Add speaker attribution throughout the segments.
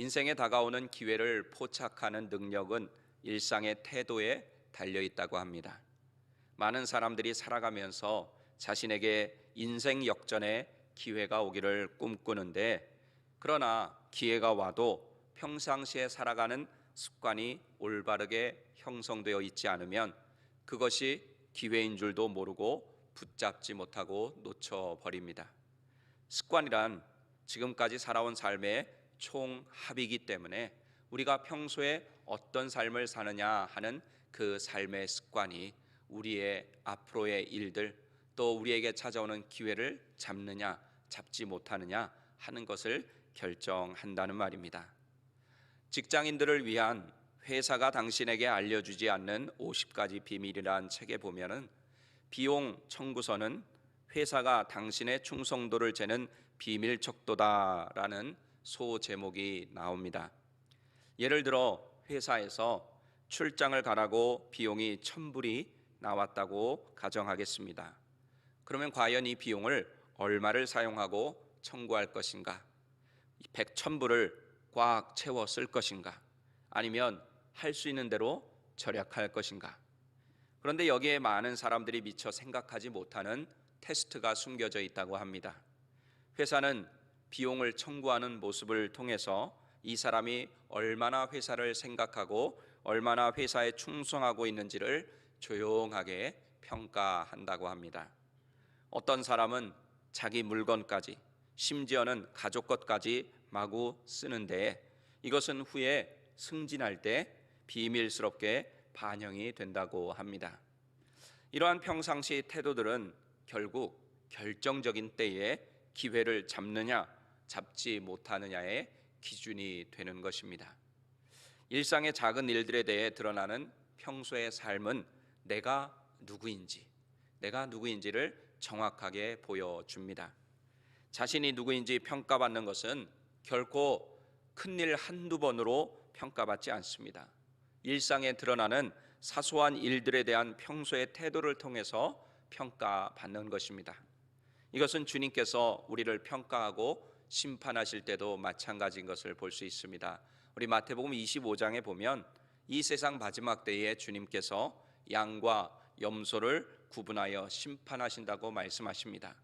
Speaker 1: 인생에 다가오는 기회를 포착하는 능력은 일상의 태도에 달려 있다고 합니다. 많은 사람들이 살아가면서 자신에게 인생 역전의 기회가 오기를 꿈꾸는데, 그러나 기회가 와도 평상시에 살아가는 습관이 올바르게 형성되어 있지 않으면 그것이 기회인 줄도 모르고 붙잡지 못하고 놓쳐버립니다. 습관이란 지금까지 살아온 삶의 총합이기 때문에 우리가 평소에 어떤 삶을 사느냐 하는 그 삶의 습관이 우리의 앞으로의 일들, 또 우리에게 찾아오는 기회를 잡느냐 잡지 못하느냐 하는 것을 결정한다는 말입니다. 직장인들을 위한 회사가 당신에게 알려주지 않는 50가지 비밀이란 책에 보면은 비용 청구서는 회사가 당신의 충성도를 재는 비밀 척도다라는 소제목이 나옵니다. 예를 들어 회사에서 출장을 가라고 비용이 1,000불이 나왔다고 가정하겠습니다. 그러면 과연 이 비용을 얼마를 사용하고 청구할 것인가? 100,000불을 꽉 채워 쓸 것인가? 아니면 할 수 있는 대로 절약할 것인가? 그런데 여기에 많은 사람들이 미처 생각하지 못하는 테스트가 숨겨져 있다고 합니다. 회사는 비용을 청구하는 모습을 통해서 이 사람이 얼마나 회사를 생각하고 얼마나 회사에 충성하고 있는지를 조용하게 평가한다고 합니다. 어떤 사람은 자기 물건까지, 심지어는 가족 것까지 마구 쓰는데 이것은 후에 승진할 때 비밀스럽게 반영이 된다고 합니다. 이러한 평상시 태도들은 결국 결정적인 때에 기회를 잡느냐 잡지 못하느냐의 기준이 되는 것입니다. 일상의 작은 일들에 대해 드러나는 평소의 삶은 내가 누구인지를 정확하게 보여줍니다. 자신이 누구인지 평가받는 것은 결코 큰일 한두 번으로 평가받지 않습니다. 일상에 드러나는 사소한 일들에 대한 평소의 태도를 통해서 평가받는 것입니다. 이것은 주님께서 우리를 평가하고 심판하실 때도 마찬가지인 것을 볼 수 있습니다. 우리 마태복음 25장에 보면 이 세상 마지막 때에 주님께서 양과 염소를 구분하여 심판하신다고 말씀하십니다.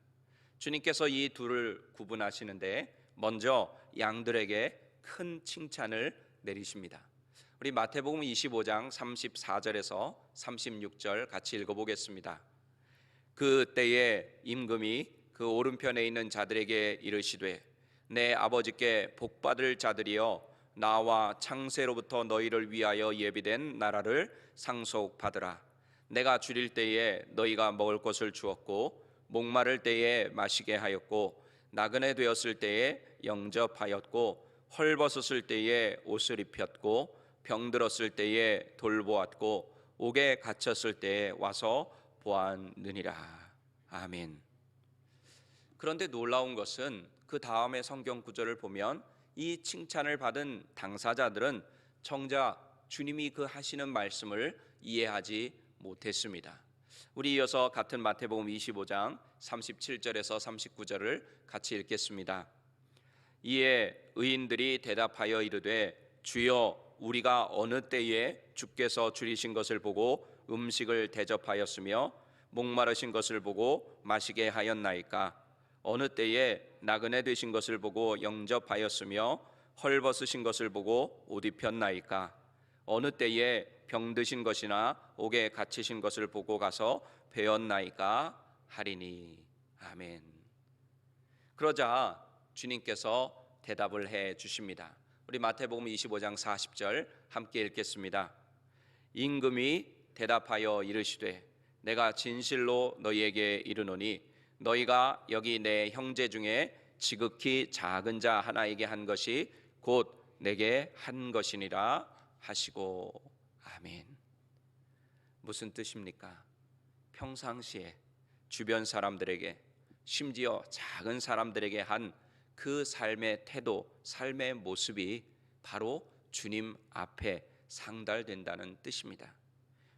Speaker 1: 주님께서 이 둘을 구분하시는데 먼저 양들에게 큰 칭찬을 내리십니다. 우리 마태복음 25장 34절에서 36절 같이 읽어보겠습니다. 그 때에 임금이 그 오른편에 있는 자들에게 이르시되 내 아버지께 복받을 자들이여 나와 창세로부터 너희를 위하여 예비된 나라를 상속받으라. 내가 줄일 때에 너희가 먹을 것을 주었고 목마를 때에 마시게 하였고 나그네 되었을 때에 영접하였고 헐벗었을 때에 옷을 입혔고 병들었을 때에 돌보았고 옥에 갇혔을 때에 와서 보았느니라. 아멘. 그런데 놀라운 것은 그 다음의 성경 구절을 보면 이 칭찬을 받은 당사자들은 정작 주님이 그 하시는 말씀을 이해하지 못했습니다. 우리 이어서 같은 마태복음 25장 37절에서 39절을 같이 읽겠습니다. 이에 의인들이 대답하여 이르되 주여 우리가 어느 때에 주께서 줄이신 것을 보고 음식을 대접하였으며 목마르신 것을 보고 마시게 하였나이까? 어느 때에 나그네 되신 것을 보고 영접하였으며 헐벗으신 것을 보고 옷 입혔나이까? 어느 때에 병드신 것이나 옥에 갇히신 것을 보고 가서 배웠나이까? 하리니. 아멘. 그러자 주님께서 대답을 해 주십니다. 우리 마태복음 25장 40절 함께 읽겠습니다. 임금이 대답하여 이르시되 내가 진실로 너희에게 이르노니 너희가 여기 내 형제 중에 지극히 작은 자 하나에게 한 것이 곧 내게 한 것이니라 하시고. 아멘. 무슨 뜻입니까? 평상시에 주변 사람들에게, 심지어 작은 사람들에게 한 그 삶의 태도, 삶의 모습이 바로 주님 앞에 상달된다는 뜻입니다.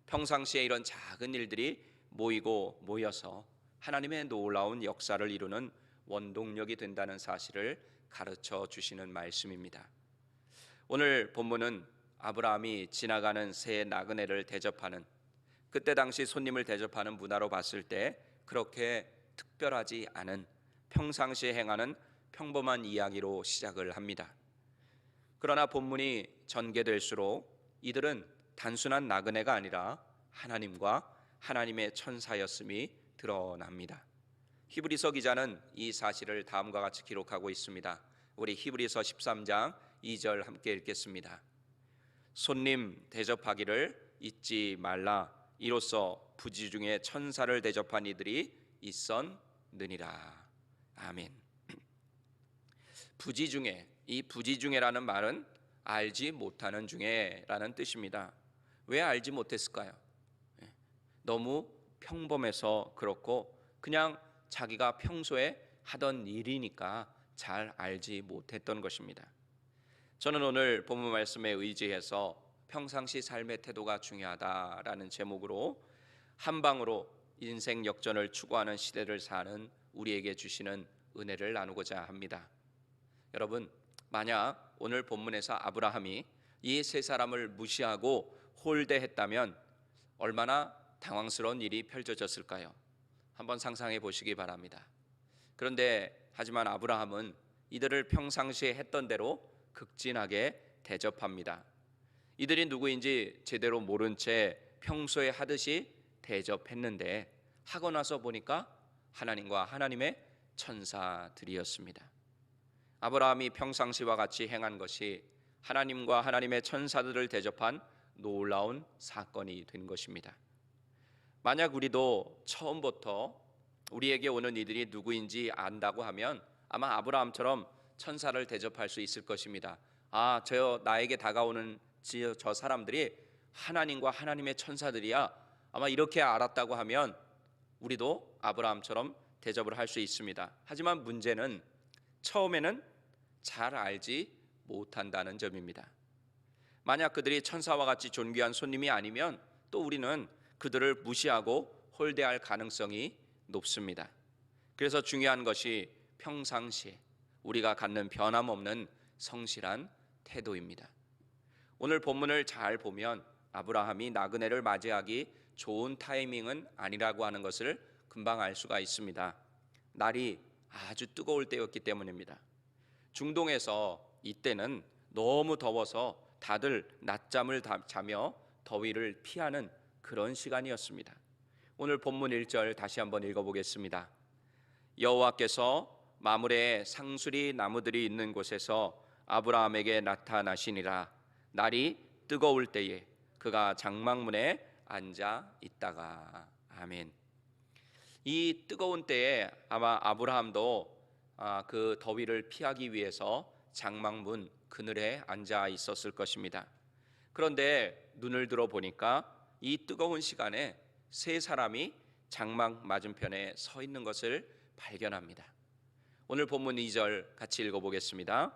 Speaker 1: 평상시에 이런 작은 일들이 모여서 하나님의 놀라운 역사를 이루는 원동력이 된다는 사실을 가르쳐 주시는 말씀입니다. 오늘 본문은 아브라함이 지나가는 새 나그네를 대접하는, 그때 당시 손님을 대접하는 문화로 봤을 때 그렇게 특별하지 않은, 평상시에 행하는 평범한 이야기로 시작을 합니다. 그러나 본문이 전개될수록 이들은 단순한 나그네가 아니라 하나님과 하나님의 천사였음이 드러납니다. 히브리서 기자는 이 사실을 다음과 같이 기록하고 있습니다. 우리 히브리서 13장 2절 함께 읽겠습니다. 손님 대접하기를 잊지 말라. 이로써 부지 중에 천사를 대접한 이들이 있었느니라. 아멘. 부지 중에, 이 부지 중에라는 말은 알지 못하는 중에라는 뜻입니다. 왜 알지 못했을까요? 너무 평범해서 그렇고 그냥 자기가 평소에 하던 일이니까 잘 알지 못했던 것입니다. 저는 오늘 본문 말씀에 의지해서 평상시 삶의 태도가 중요하다라는 제목으로 한 방으로 인생 역전을 추구하는 시대를 사는 우리에게 주시는 은혜를 나누고자 합니다. 여러분, 만약 오늘 본문에서 아브라함이 이 세 사람을 무시하고 홀대했다면 얼마나 당황스러운 일이 펼쳐졌을까요? 한번 상상해 보시기 바랍니다. 그런데 하지만 아브라함은 이들을 평상시에 했던 대로 극진하게 대접합니다. 이들이 누구인지 제대로 모른 채 평소에 하듯이 대접했는데 하고 나서 보니까 하나님과 하나님의 천사들이었습니다. 아브라함이 평상시와 같이 행한 것이 하나님과 하나님의 천사들을 대접한 놀라운 사건이 된 것입니다. 만약 우리도 처음부터 우리에게 오는 이들이 누구인지 안다고 하면 아마 아브라함처럼 천사를 대접할 수 있을 것입니다. 나에게 다가오는 저 사람들이 하나님과 하나님의 천사들이야. 아마 이렇게 알았다고 하면 우리도 아브라함처럼 대접을 할 수 있습니다. 하지만 문제는 처음에는 잘 알지 못한다는 점입니다. 만약 그들이 천사와 같이 존귀한 손님이 아니면 또 우리는 그들을 무시하고 홀대할 가능성이 높습니다. 그래서 중요한 것이 평상시에 우리가 갖는 변함없는 성실한 태도입니다. 오늘 본문을 잘 보면 아브라함이 나그네를 맞이하기 좋은 타이밍은 아니라고 하는 것을 금방 알 수가 있습니다. 날이 아주 뜨거울 때였기 때문입니다. 중동에서 이때는 너무 더워서 다들 낮잠을 자며 더위를 피하는 그런 시간이었습니다. 오늘 본문 1절 다시 한번 읽어보겠습니다. 여호와께서 마므레에 상수리 나무들이 있는 곳에서 아브라함에게 나타나시니라. 날이 뜨거울 때에 그가 장막문에 앉아 있다가. 아멘. 이 뜨거운 때에 아마 아브라함도 그 더위를 피하기 위해서 장막문 그늘에 앉아 있었을 것입니다. 그런데 눈을 들어 보니까 이 뜨거운 시간에 세 사람이 장막 맞은편에 서 있는 것을 발견합니다. 오늘 본문 2절 같이 읽어보겠습니다.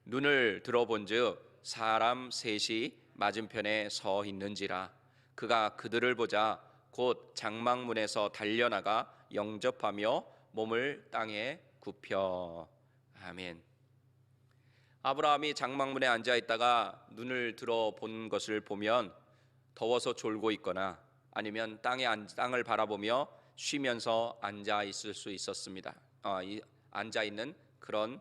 Speaker 1: 눈을 들어본즉 사람 셋이 맞은편에 서 있는지라. 그가 그들을 보자 곧 장막문에서 달려나가 영접하며 몸을 땅에 굽혀. 아멘. 아브라함이 장막문에 앉아 있다가 눈을 들어본 것을 보면 더워서 졸고 있거나 아니면 땅을 바라보며 쉬면서 앉아 있을 수 있었습니다. 앉아 있는 그런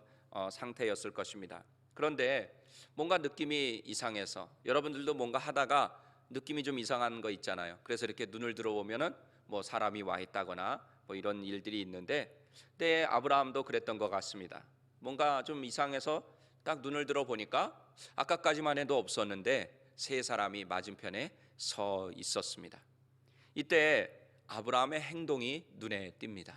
Speaker 1: 상태였을 것입니다. 그런데 뭔가 느낌이 이상해서, 여러분들도 뭔가 하다가 느낌이 좀 이상한 거 있잖아요. 그래서 이렇게 눈을 들어보면은 뭐 사람이 와 있다거나 뭐 이런 일들이 있는데, 그때 아브라함도 그랬던 것 같습니다. 뭔가 좀 이상해서 딱 눈을 들어보니까 아까까지만 해도 없었는데 세 사람이 맞은편에 서 있었습니다. 이때 아브라함의 행동이 눈에 띕니다.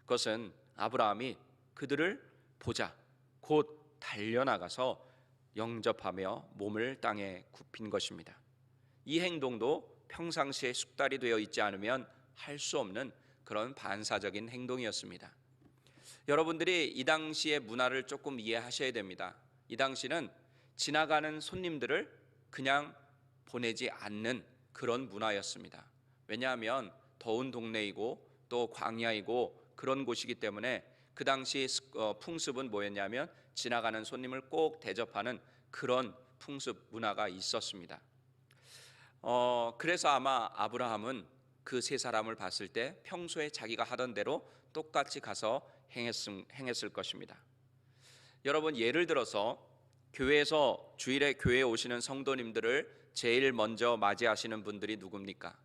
Speaker 1: 그것은 아브라함이 그들을 보자 곧 달려나가서 영접하며 몸을 땅에 굽힌 것입니다. 이 행동도 평상시에 숙달이 되어 있지 않으면 할 수 없는 그런 반사적인 행동이었습니다. 여러분들이 이 당시의 문화를 조금 이해하셔야 됩니다. 이 당시는 지나가는 손님들을 그냥 보내지 않는 그런 문화였습니다. 왜냐하면 더운 동네이고 또 광야이고 그런 곳이기 때문에 그 당시 풍습은 뭐였냐면 지나가는 손님을 꼭 대접하는 그런 풍습 문화가 있었습니다. 그래서 아마 아브라함은 그 세 사람을 봤을 때 평소에 자기가 하던 대로 똑같이 가서 행했을 것입니다. 여러분, 예를 들어서 교회에서 주일에 교회에 오시는 성도님들을 제일 먼저 맞이하시는 분들이 누굽니까?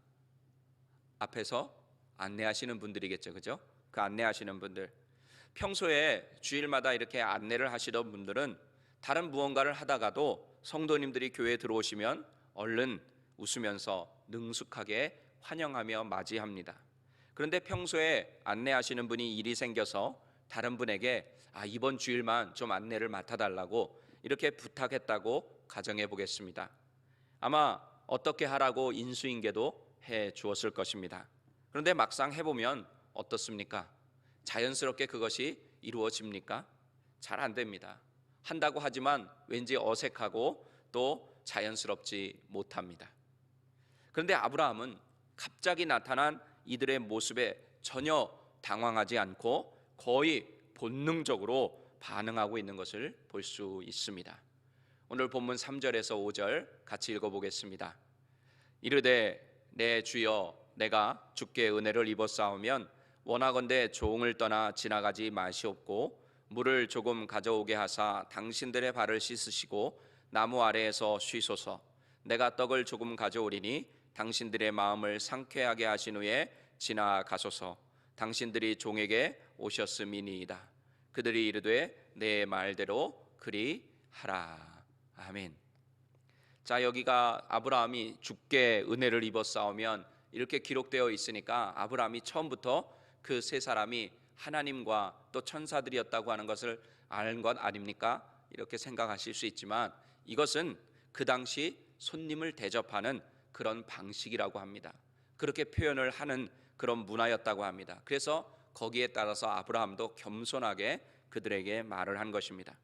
Speaker 1: 앞에서 안내하시는 분들이겠죠, 그죠? 그 안내하시는 분들, 평소에 주일마다 이렇게 안내를 하시던 분들은 다른 무언가를 하다가도 성도님들이 교회에 들어오시면 얼른 웃으면서 능숙하게 환영하며 맞이합니다. 그런데 평소에 안내하시는 분이 일이 생겨서 다른 분에게 이번 주일만 좀 안내를 맡아달라고 이렇게 부탁했다고 가정해 보겠습니다. 아마 어떻게 하라고 인수인계도 해 주었을 것입니다. 그런데 막상 해보면 어떻습니까? 자연스럽게 그것이 이루어집니까? 잘 안 됩니다. 한다고 하지만 왠지 어색하고 또 자연스럽지 못합니다. 그런데 아브라함은 갑자기 나타난 이들의 모습에 전혀 당황하지 않고 거의 본능적으로 반응하고 있는 것을 볼 수 있습니다. 오늘 본문 3절에서 5절 같이 읽어보겠습니다. 이르되 내 주여 내가 주께 은혜를 입었사오면 원하건대 종을 떠나 지나가지 마시옵고 물을 조금 가져오게 하사 당신들의 발을 씻으시고 나무 아래에서 쉬소서. 내가 떡을 조금 가져오리니 당신들의 마음을 상쾌하게 하신 후에 지나가소서. 당신들이 종에게 오셨음이니이다. 그들이 이르되 내 말대로 그리하라. 아멘. 자, 여기가 아브라함이 주께 은혜를 입었사오면 이렇게 기록되어 있으니까 아브라함이 처음부터 그 세 사람이 하나님과 또 천사들이었다고 하는 것을 아는 것 아닙니까? 이렇게 생각하실 수 있지만 이것은 그 당시 손님을 대접하는 그런 방식이라고 합니다. 그렇게 표현을 하는 그런 문화였다고 합니다. 그래서 거기에 따라서 아브라함도 겸손하게 그들에게 말을 한 것입니다.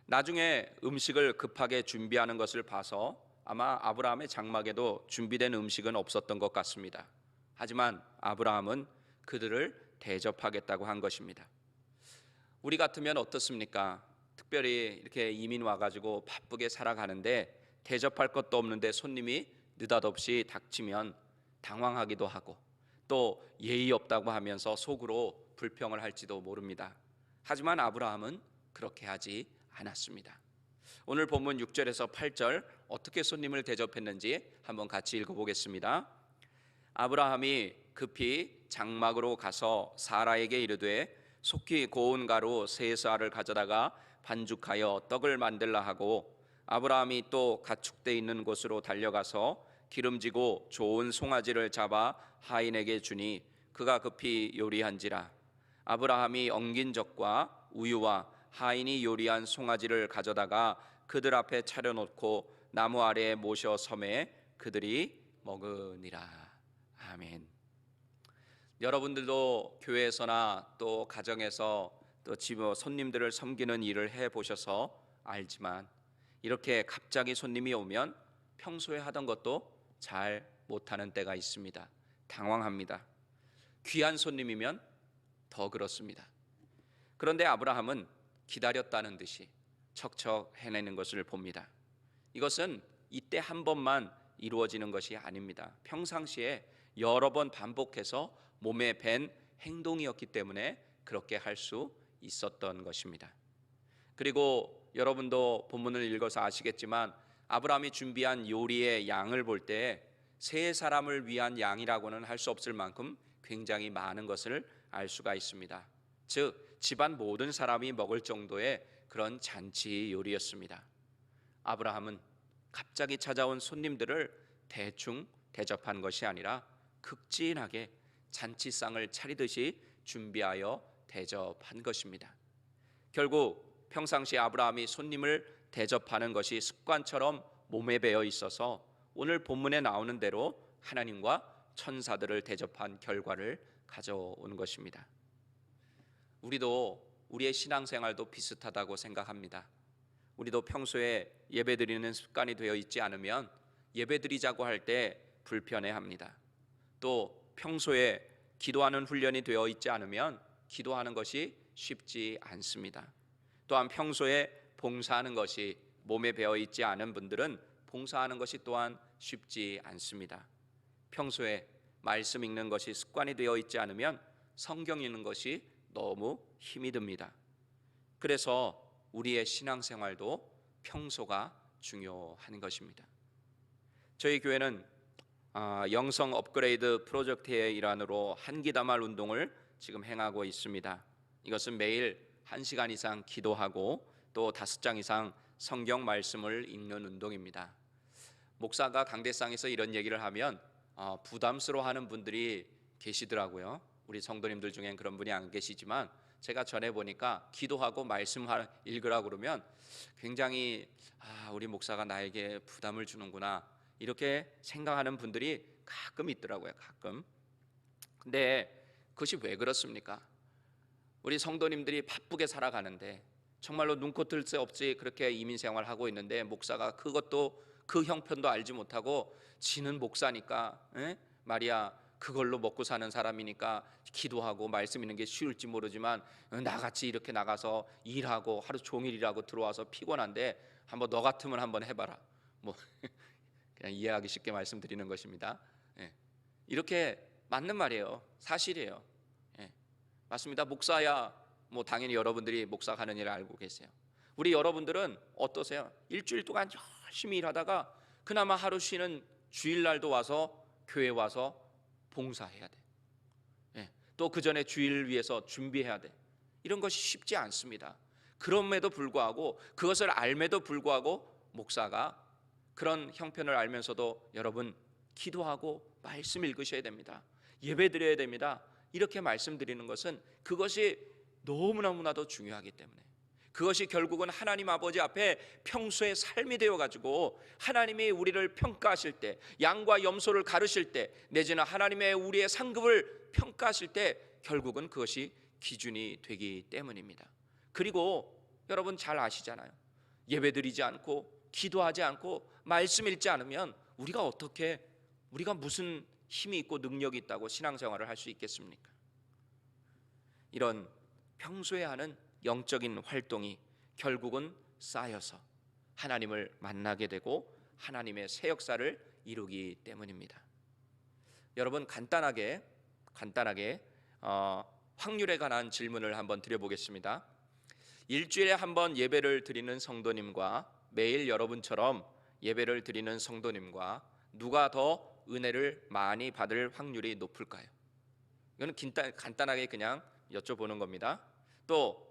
Speaker 1: 나중에 음식을 급하게 준비하는 것을 봐서 아마 아브라함의 장막에도 준비된 음식은 없었던 것 같습니다. 하지만 아브라함은 그들을 대접하겠다고 한 것입니다. 우리 같으면 어떻습니까? 특별히 이렇게 이민 와가지고 바쁘게 살아가는데 대접할 것도 없는데 손님이 느닷없이 닥치면 당황하기도 하고 또 예의 없다고 하면서 속으로 불평을 할지도 모릅니다. 하지만 아브라함은 그렇게 하지 않았습니다. 오늘 본문 6절에서 8절 어떻게 손님을 대접했는지 한번 같이 읽어보겠습니다. 아브라함이 급히 장막으로 가서 사라에게 이르되 속히 고운 가루 세 쌀을 가져다가 반죽하여 떡을 만들라 하고 아브라함이 또 가축대 있는 곳으로 달려가서 기름지고 좋은 송아지를 잡아 하인에게 주니 그가 급히 요리한지라. 아브라함이 엉긴 젖과 우유와 하인이 요리한 송아지를 가져다가 그들 앞에 차려놓고 나무 아래에 모셔 섬에 그들이 먹으니라. 아멘. 여러분들도 교회에서나 또 가정에서 또 집 손님들을 섬기는 일을 해 보셔서 알지만 이렇게 갑자기 손님이 오면 평소에 하던 것도 잘 못하는 때가 있습니다. 당황합니다. 귀한 손님이면 더 그렇습니다. 그런데 아브라함은 기다렸다는 듯이 척척 해내는 것을 봅니다. 이것은 이때 한 번만 이루어지는 것이 아닙니다. 평상시에 여러 번 반복해서 몸에 밴 행동이었기 때문에 그렇게 할 수 있었던 것입니다. 그리고 여러분도 본문을 읽어서 아시겠지만 아브라함이 준비한 요리의 양을 볼 때 세 사람을 위한 양이라고는 할 수 없을 만큼 굉장히 많은 것을 알 수가 있습니다. 즉 집안 모든 사람이 먹을 정도의 그런 잔치 요리였습니다. 아브라함은 갑자기 찾아온 손님들을 대충 대접한 것이 아니라 극진하게 잔치상을 차리듯이 준비하여 대접한 것입니다. 결국 평상시 아브라함이 손님을 대접하는 것이 습관처럼 몸에 배어 있어서 오늘 본문에 나오는 대로 하나님과 천사들을 대접한 결과를 가져온 것입니다. 우리도 우리의 신앙생활도 비슷하다고 생각합니다. 우리도 평소에 예배드리는 습관이 되어 있지 않으면 예배드리자고 할 때 불편해합니다. 또 평소에 기도하는 훈련이 되어 있지 않으면 기도하는 것이 쉽지 않습니다. 또한 평소에 봉사하는 것이 몸에 배어 있지 않은 분들은 봉사하는 것이 또한 쉽지 않습니다. 평소에 말씀 읽는 것이 습관이 되어 있지 않으면 성경 읽는 것이 너무 힘이 듭니다. 그래서 우리의 신앙생활도 평소가 중요한 것입니다. 저희 교회는 영성 업그레이드 프로젝트의 일환으로 한기다말 운동을 지금 행하고 있습니다. 이것은 매일 1시간 이상 기도하고 또 5장 이상 성경 말씀을 읽는 운동입니다. 목사가 강대상에서 이런 얘기를 하면 부담스러워하는 분들이 계시더라고요. 우리 성도님들 중엔 그런 분이 안 계시지만 제가 전해보니까 기도하고 말씀 읽으라 그러면 굉장히 우리 목사가 나에게 부담을 주는구나 이렇게 생각하는 분들이 가끔 있더라고요. 가끔. 근데 그것이 왜 그렇습니까? 우리 성도님들이 바쁘게 살아가는데 정말로 눈코 뜰 새 없이 그렇게 이민생활을 하고 있는데 목사가 그것도 그 형편도 알지 못하고 지는 목사니까 말이야 그걸로 먹고 사는 사람이니까 기도하고 말씀 있는 게 쉬울지 모르지만 나같이 이렇게 나가서 일하고 하루 종일 일하고 들어와서 피곤한데 한번 너 같으면 한번 해봐라. 뭐 그냥 이해하기 쉽게 말씀드리는 것입니다. 이렇게 맞는 말이에요. 사실이에요. 맞습니다. 목사야 뭐 당연히 여러분들이 목사 하는 일을 알고 계세요. 우리 여러분들은 어떠세요? 일주일 동안 열심히 일하다가 그나마 하루 쉬는 주일날도 와서 교회 와서 봉사해야 돼. 또 그 전에 주일 위해서 준비해야 돼. 이런 것이 쉽지 않습니다. 그럼에도 불구하고 그것을 알매도 불구하고 목사가 그런 형편을 알면서도 여러분 기도하고 말씀 읽으셔야 됩니다. 예배 드려야 됩니다. 이렇게 말씀드리는 것은 그것이 너무나도 중요하기 때문에 그것이 결국은 하나님 아버지 앞에 평소의 삶이 되어가지고 하나님이 우리를 평가하실 때 양과 염소를 가르실 때 내지는 하나님의 우리의 상급을 평가하실 때 결국은 그것이 기준이 되기 때문입니다. 그리고 여러분 잘 아시잖아요. 예배드리지 않고 기도하지 않고 말씀 읽지 않으면 우리가 무슨 힘이 있고 능력이 있다고 신앙생활을 할 수 있겠습니까? 이런 평소에 하는 영적인 활동이 결국은 쌓여서 하나님을 만나게 되고 하나님의 새 역사를 이루기 때문입니다. 여러분 간단하게 확률에 관한 질문을 한번 드려보겠습니다. 일주일에 한 번 예배를 드리는 성도님과 매일 여러분처럼 예배를 드리는 성도님과 누가 더 은혜를 많이 받을 확률이 높을까요? 이거는 간단하게 그냥 여쭤보는 겁니다. 또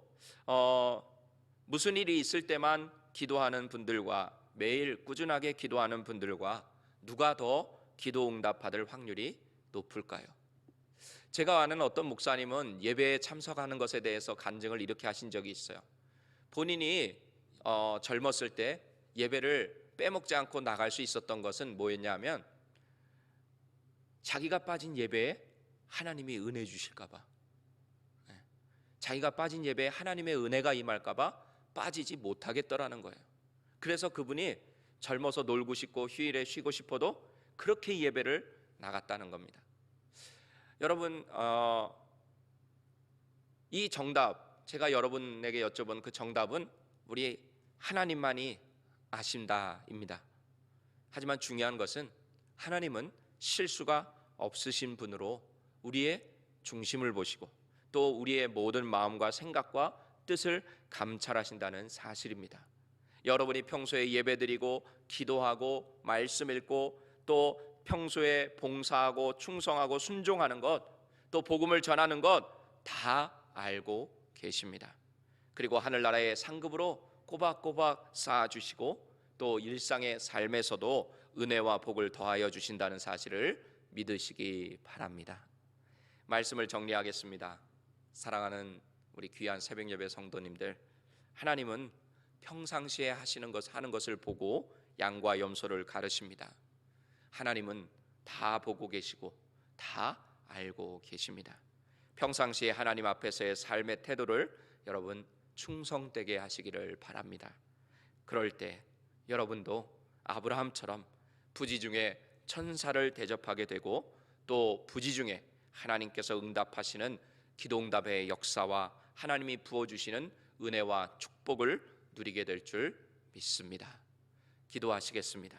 Speaker 1: 무슨 일이 있을 때만 기도하는 분들과 매일 꾸준하게 기도하는 분들과 누가 더 기도 응답 받을 확률이 높을까요? 제가 아는 어떤 목사님은 예배에 참석하는 것에 대해서 간증을 이렇게 하신 적이 있어요. 본인이 젊었을 때 예배를 빼먹지 않고 나갈 수 있었던 것은 뭐였냐면 자기가 빠진 예배에 하나님이 은혜 주실까 봐, 자기가 빠진 예배에 하나님의 은혜가 임할까 봐 빠지지 못하겠더라는 거예요. 그래서 그분이 젊어서 놀고 싶고 휴일에 쉬고 싶어도 그렇게 예배를 나갔다는 겁니다. 여러분 이 정답 제가 여러분에게 여쭤본 그 정답은 우리 하나님만이 아신다입니다. 하지만 중요한 것은 하나님은 실수가 없으신 분으로 우리의 중심을 보시고 또 우리의 모든 마음과 생각과 뜻을 감찰하신다는 사실입니다. 여러분이 평소에 예배드리고 기도하고 말씀 읽고 또 평소에 봉사하고 충성하고 순종하는 것, 또 복음을 전하는 것 다 알고 계십니다. 그리고 하늘나라의 상급으로 꼬박꼬박 쌓아주시고 또 일상의 삶에서도 은혜와 복을 더하여 주신다는 사실을 믿으시기 바랍니다. 말씀을 정리하겠습니다. 사랑하는 우리 귀한 새벽예배 성도님들, 하나님은 평상시에 하는 것을 보고 양과 염소를 가르십니다. 하나님은 다 보고 계시고 다 알고 계십니다. 평상시에 하나님 앞에서의 삶의 태도를 여러분 충성되게 하시기를 바랍니다. 그럴 때 여러분도 아브라함처럼 부지 중에 천사를 대접하게 되고 또 부지 중에 하나님께서 응답하시는 기도응답의 역사와 하나님이 부어주시는 은혜와 축복을 누리게 될 줄 믿습니다. 기도하시겠습니다.